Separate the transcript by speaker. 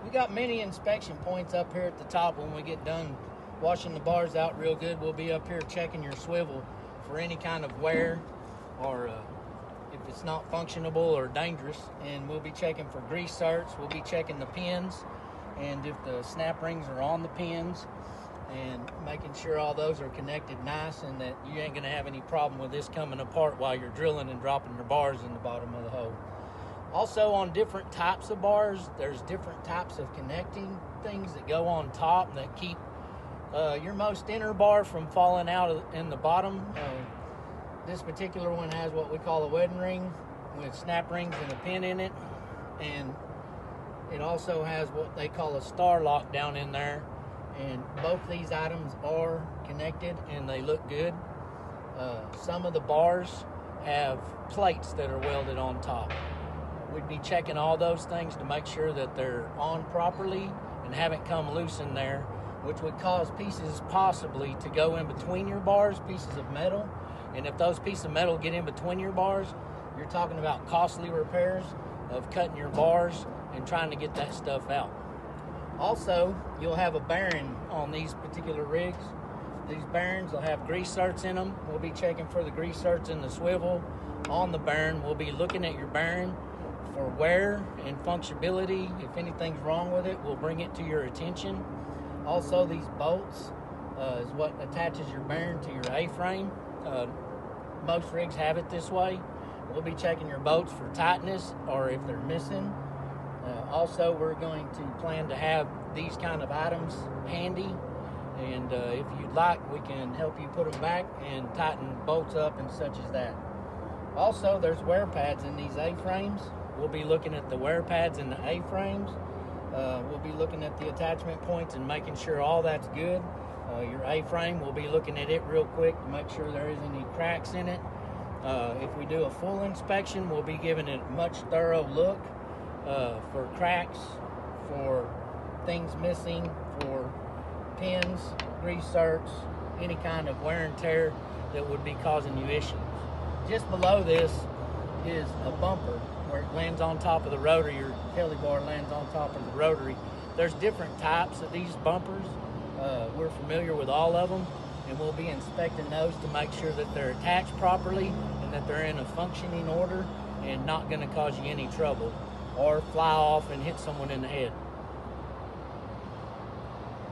Speaker 1: We got many inspection points up here at the top. When we get done washing the bars out real good, we'll be up here checking your swivel for any kind of wear or if it's not functionable or dangerous. And we'll be checking for grease certs. We'll be checking the pins and if the snap rings are on the pins, and making sure all those are connected nice and that you ain't gonna have any problem with this coming apart while you're drilling and dropping your bars in the bottom of the hole. Also, on different types of bars, there's different types of connecting things that go on top that keep your most inner bar from falling out in the bottom. This particular one has what we call a wedding ring with snap rings and a pin in it, and it also has what they call a star lock down in there, and both these items are connected and they look good. Some of the bars have plates that are welded on top. We'd be checking all those things to make sure that they're on properly and haven't come loose in there, which would cause pieces possibly to go in between your bars, pieces of metal. And if those pieces of metal get in between your bars, you're talking about costly repairs of cutting your bars and trying to get that stuff out. Also, you'll have a bearing on these particular rigs. These bearings will have grease certs in them. We'll be checking for the grease certs in the swivel on the bearing. We'll be looking at your bearing for wear and functionality. If anything's wrong with it, we'll bring it to your attention. Also, these bolts is what attaches your bearing to your A-frame. Most rigs have it this way. We'll be checking your bolts for tightness or if they're missing. Also, we're going to plan to have these kind of items handy, and if you'd like, we can help you put them back and tighten bolts up and such as that. Also, there's wear pads in these A-frames. We'll be looking at the wear pads in the A-frames. We'll be looking at the attachment points and making sure all that's good. Your A-frame, we'll be looking at it real quick to make sure there isn't any cracks in it. If we do a full inspection, we'll be giving it a much thorough look for cracks, for things missing, for pins, grease certs, any kind of wear and tear that would be causing you issues. Just below this is a bumper where it lands on top of the rotary. Your heli bar lands on top of the rotary. There's different types of these bumpers. We're familiar with all of them, and we'll be inspecting those to make sure that they're attached properly and that they're in a functioning order and not going to cause you any trouble or fly off and hit someone in the head.